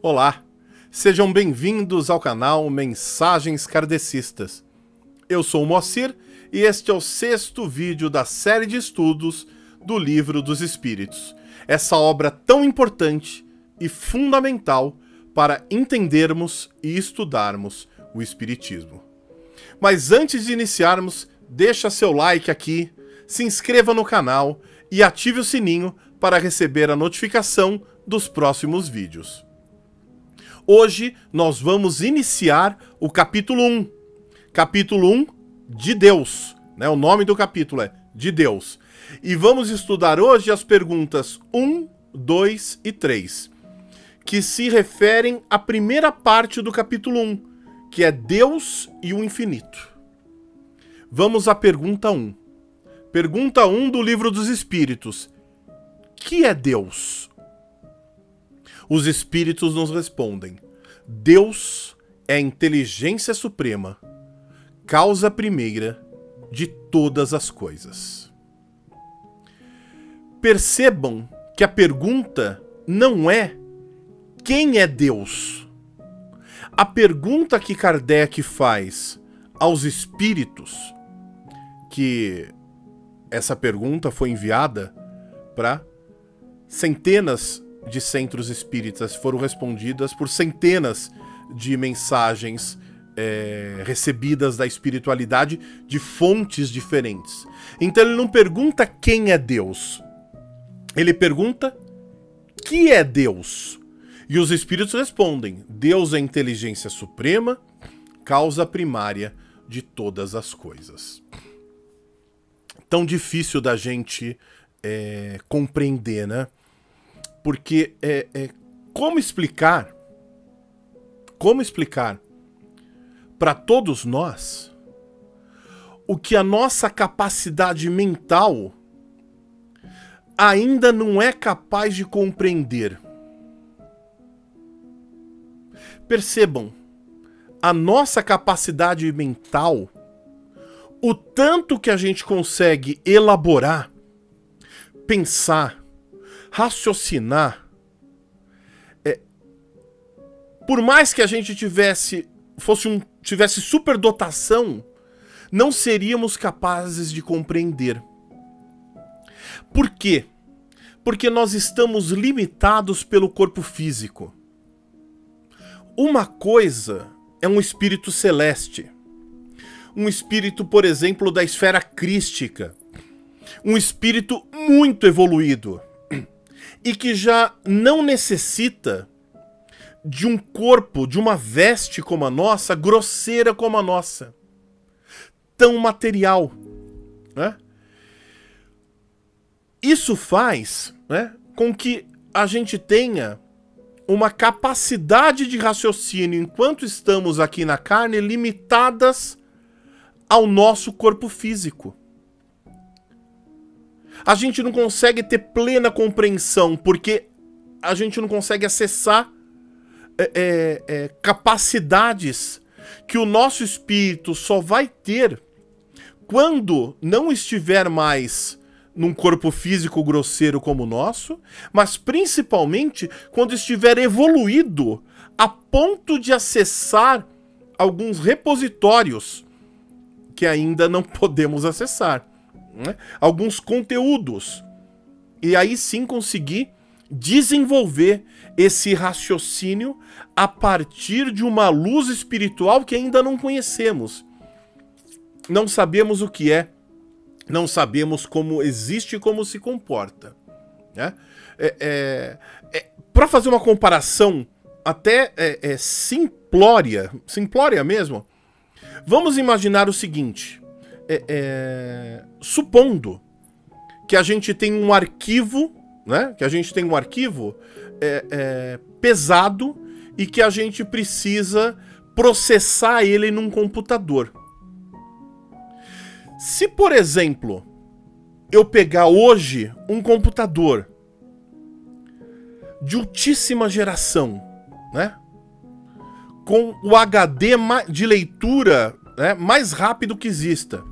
Olá, sejam bem-vindos ao canal Mensagens Kardecistas. Eu sou o Moacir e este é o 6º vídeo da série de estudos do Livro dos Espíritos, essa obra tão importante e fundamental para entendermos e estudarmos o Espiritismo. Mas antes de iniciarmos, deixa seu like aqui, se inscreva no canal e ative o sininho para receber a notificação dos próximos vídeos. Hoje nós vamos iniciar o capítulo 1. Capítulo 1 de Deus, né? O nome do capítulo é De Deus. E vamos estudar hoje as perguntas 1, 2 e 3, que se referem à primeira parte do capítulo 1, que é Deus e o Infinito. Vamos à pergunta 1. Pergunta 1 do Livro dos Espíritos. Que é Deus? Os Espíritos nos respondem: Deus é a inteligência suprema, causa primeira de todas as coisas. Percebam que a pergunta não é quem é Deus. A pergunta que Kardec faz aos Espíritos, que essa pergunta foi enviada para centenas de centros espíritas, foram respondidas por centenas de mensagens recebidas da espiritualidade de fontes diferentes. Então ele não pergunta quem é Deus, ele pergunta que é Deus. E os espíritos respondem: Deus é a inteligência suprema, causa primária de todas as coisas. Tão difícil da gente compreender, né? Porque como explicar para todos nós o que a nossa capacidade mental ainda não é capaz de compreender? Percebam, a nossa capacidade mental, o tanto que a gente consegue elaborar, pensar, raciocinar, por mais que a gente tivesse superdotação, não seríamos capazes de compreender. Por quê? Porque nós estamos limitados pelo corpo físico. Uma coisa é um espírito celeste, um espírito, por exemplo, da esfera crística, um espírito muito evoluído e que já não necessita de um corpo, de uma veste como a nossa, grosseira como a nossa, tão material, né? Isso faz, né, com que a gente tenha uma capacidade de raciocínio enquanto estamos aqui na carne limitadas ao nosso corpo físico. A gente não consegue ter plena compreensão porque a gente não consegue acessar capacidades que o nosso espírito só vai ter quando não estiver mais num corpo físico grosseiro como o nosso, mas principalmente quando estiver evoluído a ponto de acessar alguns repositórios que ainda não podemos acessar, né? Alguns conteúdos, e aí sim conseguir desenvolver esse raciocínio a partir de uma luz espiritual que ainda não conhecemos. Não sabemos o que é, não sabemos como existe e como se comporta, né? Para fazer uma comparação até simplória mesmo, vamos imaginar o seguinte: supondo que a gente tem um arquivo, né? Que a gente tem um arquivo pesado e que a gente precisa processar ele num computador. Se, por exemplo, eu pegar hoje um computador de altíssima geração, né, com o HD de leitura, né, mais rápido que exista,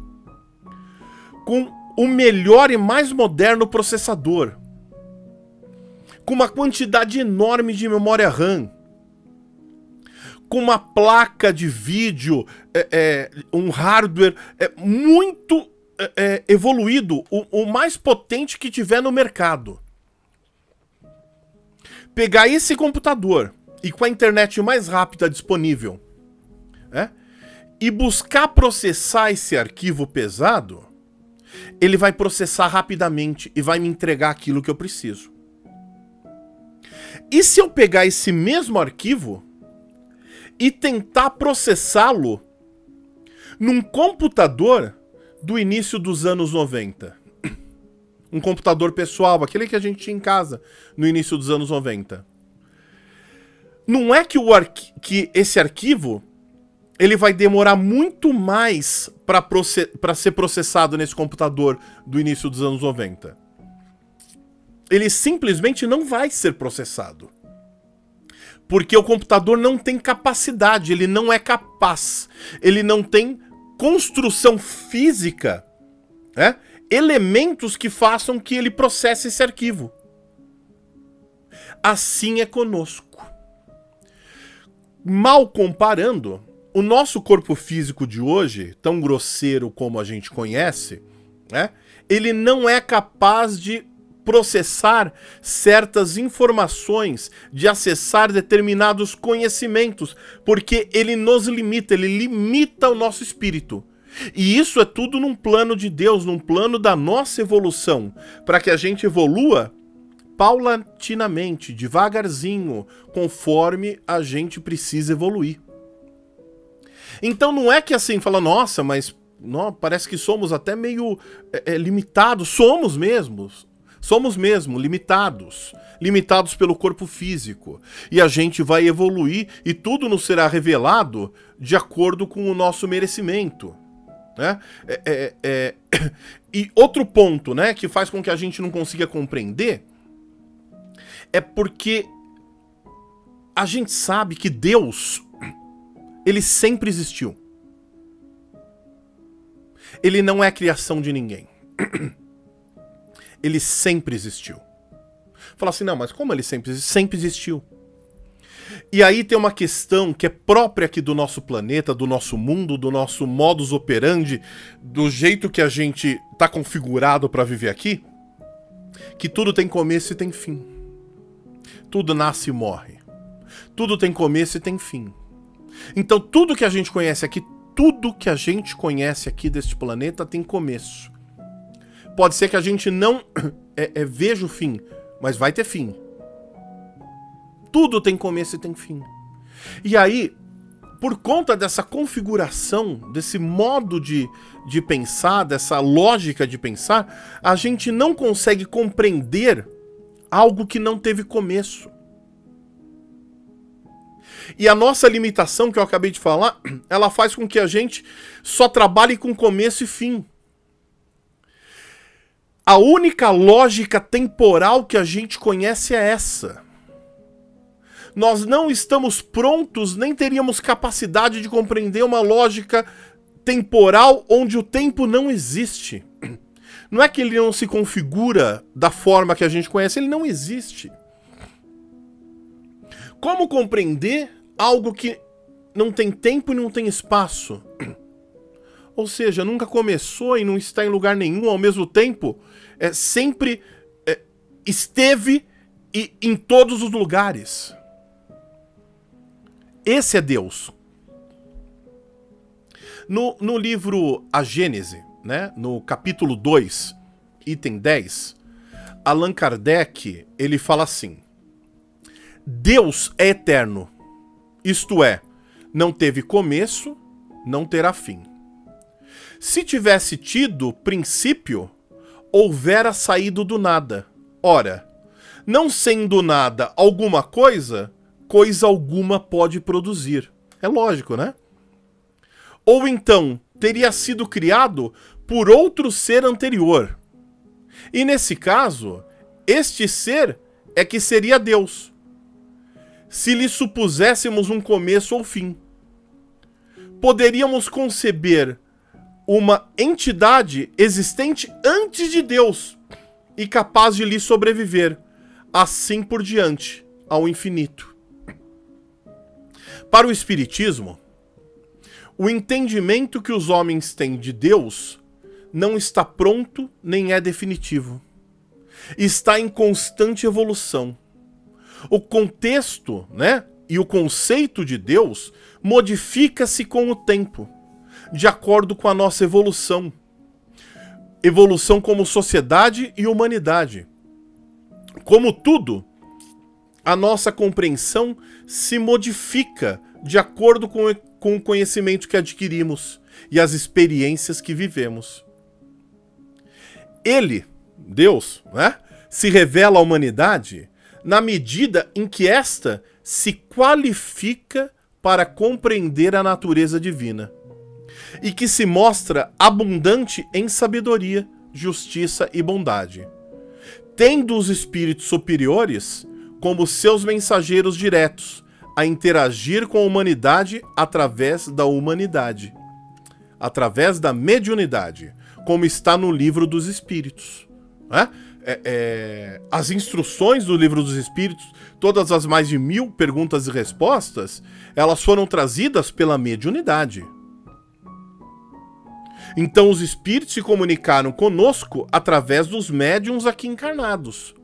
com o melhor e mais moderno processador, com uma quantidade enorme de memória RAM, com uma placa de vídeo, um hardware muito evoluído, o mais potente que tiver no mercado. Pegar esse computador e com a internet mais rápida disponível, e buscar processar esse arquivo pesado, ele vai processar rapidamente e vai me entregar aquilo que eu preciso. E se eu pegar esse mesmo arquivo e tentar processá-lo num computador do início dos anos 90? Um computador pessoal, aquele que a gente tinha em casa no início dos anos 90. Não é que esse arquivo ele vai demorar muito mais para ser processado nesse computador do início dos anos 90. Ele simplesmente não vai ser processado. Porque o computador não tem capacidade, ele não é capaz, ele não tem construção física, elementos que façam que ele processe esse arquivo. Assim é conosco. Mal comparando, o nosso corpo físico de hoje, tão grosseiro como a gente conhece, ele não é capaz de processar certas informações, de acessar determinados conhecimentos, porque ele nos limita, ele limita o nosso espírito. E isso é tudo num plano de Deus, num plano da nossa evolução, para que a gente evolua paulatinamente, devagarzinho, conforme a gente precisa evoluir. Então não é que assim, fala, nossa, mas parece que somos até meio limitados. Somos mesmo limitados. Limitados pelo corpo físico. E a gente vai evoluir e tudo nos será revelado de acordo com o nosso merecimento. E outro ponto, que faz com que a gente não consiga compreender é porque a gente sabe que Deus, ele sempre existiu. Ele não é criação de ninguém. Ele sempre existiu. Fala assim, não, mas como ele sempre existiu? Sempre existiu. E aí tem uma questão que é própria aqui do nosso planeta, do nosso mundo, do nosso modus operandi, do jeito que a gente está configurado para viver aqui, que tudo tem começo e tem fim. Tudo nasce e morre. Tudo tem começo e tem fim. Então tudo que a gente conhece aqui, deste planeta tem começo. Pode ser que a gente não veja o fim, mas vai ter fim. Tudo tem começo e tem fim. E aí, por conta dessa configuração, desse modo de pensar, dessa lógica de pensar, a gente não consegue compreender algo que não teve começo. E a nossa limitação, que eu acabei de falar, ela faz com que a gente só trabalhe com começo e fim. A única lógica temporal que a gente conhece é essa. Nós não estamos prontos, nem teríamos capacidade de compreender uma lógica temporal onde o tempo não existe. Não é que ele não se configura da forma que a gente conhece, ele não existe. Como compreender algo que não tem tempo e não tem espaço? Ou seja, nunca começou e não está em lugar nenhum, ao mesmo tempo, sempre esteve e em todos os lugares. Esse é Deus. No livro A Gênese, no capítulo 2, item 10, Allan Kardec, ele fala assim: Deus é eterno, isto é, não teve começo, não terá fim. Se tivesse tido princípio, houvera saído do nada. Ora, não sendo nada alguma coisa, coisa alguma pode produzir. É lógico, né? Ou então, teria sido criado por outro ser anterior. E nesse caso, este ser é que seria Deus, se lhe supuséssemos um começo ou fim. Poderíamos conceber uma entidade existente antes de Deus e capaz de lhe sobreviver, assim por diante, ao infinito. Para o Espiritismo, o entendimento que os homens têm de Deus não está pronto nem é definitivo. Está em constante evolução. O contexto, né, e o conceito de Deus modifica-se com o tempo, de acordo com a nossa evolução. Evolução como sociedade e humanidade. Como tudo, a nossa compreensão se modifica de acordo com o conhecimento que adquirimos e as experiências que vivemos. Ele, Deus, né, se revela à humanidade na medida em que esta se qualifica para compreender a natureza divina e que se mostra abundante em sabedoria, justiça e bondade, tendo os espíritos superiores como seus mensageiros diretos a interagir com a humanidade através da humanidade, através da mediunidade, como está no Livro dos Espíritos, né? As instruções do Livro dos Espíritos, todas as mais de 1000 perguntas e respostas, elas foram trazidas pela mediunidade. Então os espíritos se comunicaram conosco através dos médiuns aqui encarnados.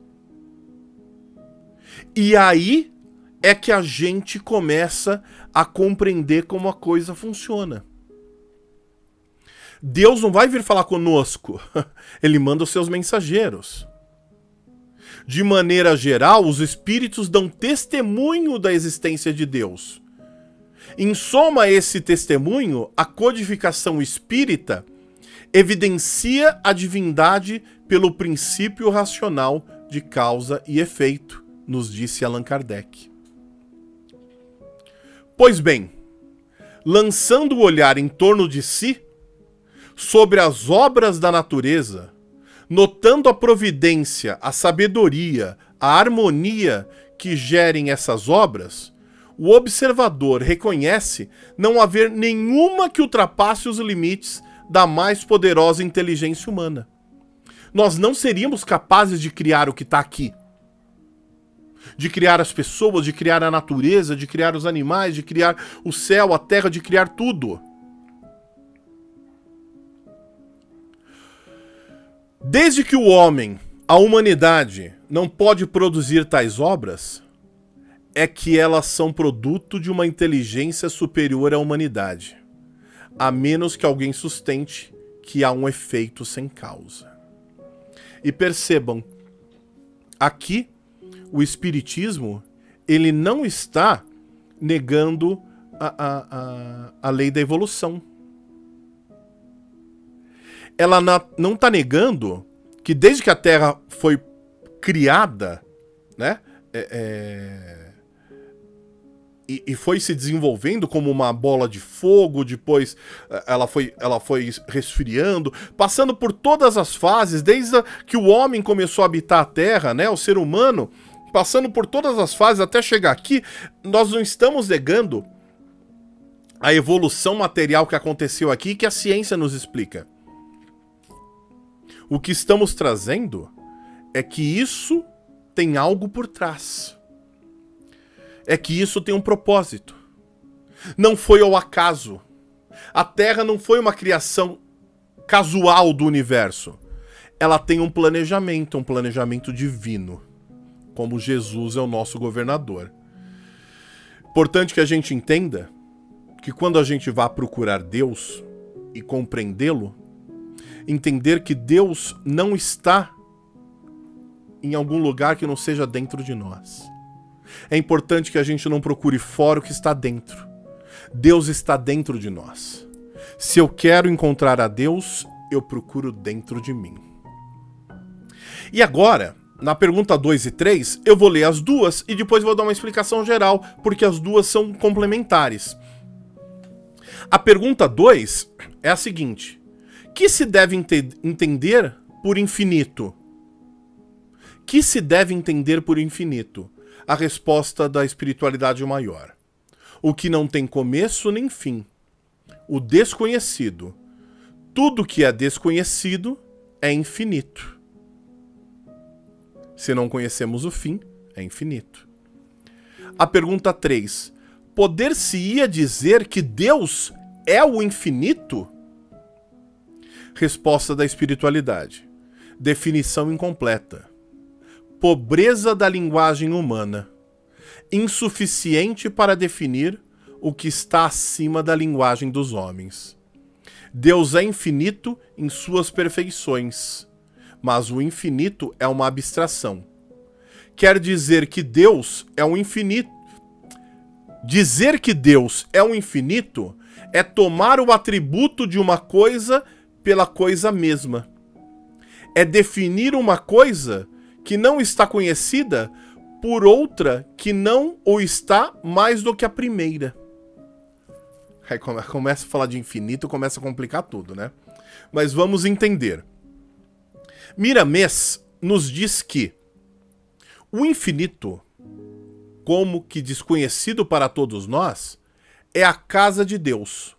E aí é que a gente começa a compreender como a coisa funciona. Deus não vai vir falar conosco, ele manda os seus mensageiros. De maneira geral, os espíritos dão testemunho da existência de Deus. Em soma a esse testemunho, a codificação espírita evidencia a divindade pelo princípio racional de causa e efeito, nos disse Allan Kardec. Pois bem, lançando o olhar em torno de si, sobre as obras da natureza, notando a providência, a sabedoria, a harmonia que gerem essas obras, o observador reconhece não haver nenhuma que ultrapasse os limites da mais poderosa inteligência humana. Nós não seríamos capazes de criar o que está aqui. De criar as pessoas, de criar a natureza, de criar os animais, de criar o céu, a terra, de criar tudo. Desde que o homem, a humanidade, não pode produzir tais obras, é que elas são produto de uma inteligência superior à humanidade, a menos que alguém sustente que há um efeito sem causa. E percebam, aqui o Espiritismo, ele não está negando a lei da evolução. Ela não está negando que desde que a Terra foi criada, né, e foi se desenvolvendo como uma bola de fogo, depois ela foi resfriando, passando por todas as fases, desde que o homem começou a habitar a Terra, né, o ser humano, passando por todas as fases até chegar aqui, nós não estamos negando a evolução material que aconteceu aqui, que a ciência nos explica. O que estamos trazendo é que isso tem algo por trás. É que isso tem um propósito. Não foi ao acaso. A Terra não foi uma criação casual do universo. Ela tem um planejamento divino. Como Jesus é o nosso governador. Importante que a gente entenda que quando a gente vai procurar Deus e compreendê-lo, entender que Deus não está em algum lugar que não seja dentro de nós. É importante que a gente não procure fora o que está dentro. Deus está dentro de nós. Se eu quero encontrar a Deus, eu procuro dentro de mim. E agora, na pergunta 2 e 3, eu vou ler as duas e depois vou dar uma explicação geral, porque as duas são complementares. A pergunta 2 é a seguinte: que se deve entender por infinito? Que se deve entender por infinito? A resposta da espiritualidade maior. O que não tem começo nem fim. O desconhecido. Tudo que é desconhecido é infinito. Se não conhecemos o fim, é infinito. A pergunta 3. poder-se-ia dizer que Deus é o infinito? Resposta da espiritualidade. Definição incompleta. Pobreza da linguagem humana. Insuficiente para definir o que está acima da linguagem dos homens. Deus é infinito em suas perfeições, mas o infinito é uma abstração. Quer dizer que Deus é um infinito. Dizer que Deus é um infinito é tomar o atributo de uma coisa pela coisa mesma. É definir uma coisa que não está conhecida por outra que não o está mais do que a primeira. Aí começa a falar de infinito, começa a complicar tudo, né? Mas vamos entender. Miramês nos diz que o infinito, como que desconhecido para todos nós, é a casa de Deus,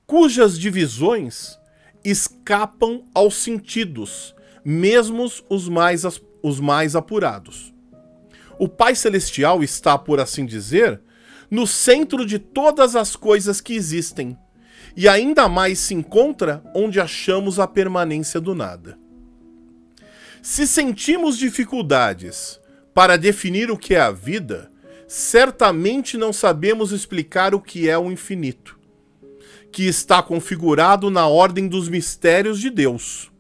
cujas divisões escapam aos sentidos, mesmo os mais apurados. O Pai Celestial está, por assim dizer, no centro de todas as coisas que existem, e ainda mais se encontra onde achamos a permanência do nada. Se sentimos dificuldades para definir o que é a vida, certamente não sabemos explicar o que é o infinito, que está configurado na ordem dos mistérios de Deus.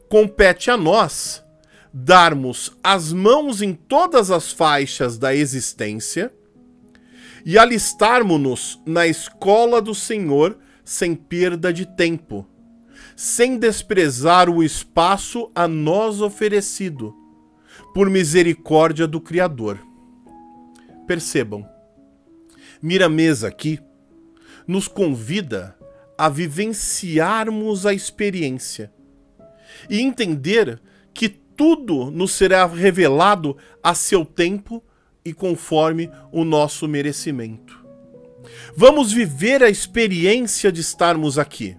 Compete a nós darmos as mãos em todas as faixas da existência e alistarmos-nos na escola do Senhor sem perda de tempo, sem desprezar o espaço a nós oferecido, por misericórdia do Criador. Percebam, Miramês aqui nos convida a vivenciarmos a experiência e entender que tudo nos será revelado a seu tempo e conforme o nosso merecimento. Vamos viver a experiência de estarmos aqui.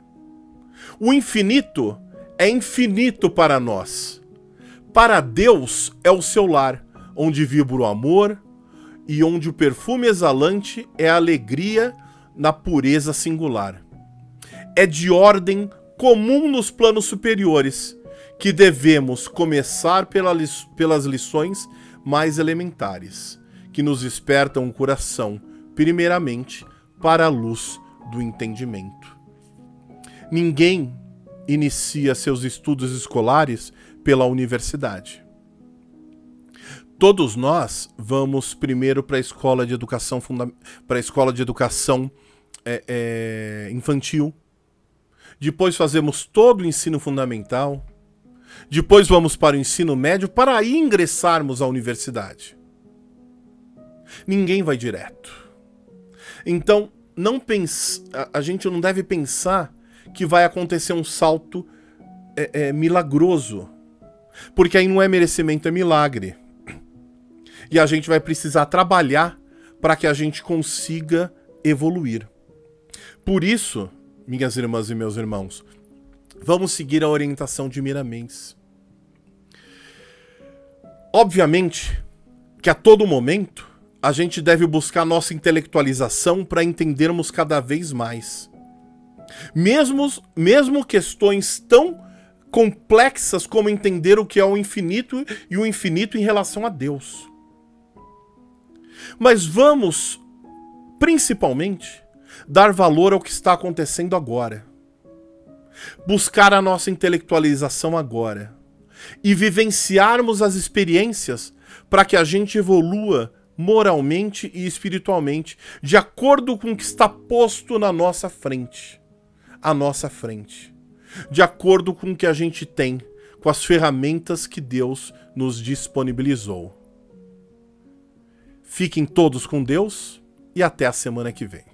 O infinito é infinito para nós. Para Deus é o seu lar, onde vibra o amor e onde o perfume exalante é a alegria na pureza singular. É de ordem comum nos planos superiores que devemos começar pelas lições mais elementares, que nos despertam o coração, primeiramente, para a luz do entendimento. Ninguém inicia seus estudos escolares pela universidade. Todos nós vamos primeiro para a escola de educação infantil, depois fazemos todo o ensino fundamental, depois vamos para o ensino médio para aí ingressarmos à universidade. Ninguém vai direto. Então, a gente não deve pensar que vai acontecer um salto milagroso, porque aí não é merecimento, é milagre. E a gente vai precisar trabalhar para que a gente consiga evoluir. Por isso, minhas irmãs e meus irmãos, vamos seguir a orientação de Miramês. Obviamente que a todo momento a gente deve buscar nossa intelectualização para entendermos cada vez mais. Mesmo questões tão complexas como entender o que é o infinito e o infinito em relação a Deus. Mas vamos, principalmente, dar valor ao que está acontecendo agora. Buscar a nossa intelectualização agora. E vivenciarmos as experiências para que a gente evolua moralmente e espiritualmente, de acordo com o que está posto na nossa frente. À nossa frente. De acordo com o que a gente tem, com as ferramentas que Deus nos disponibilizou. Fiquem todos com Deus e até a semana que vem.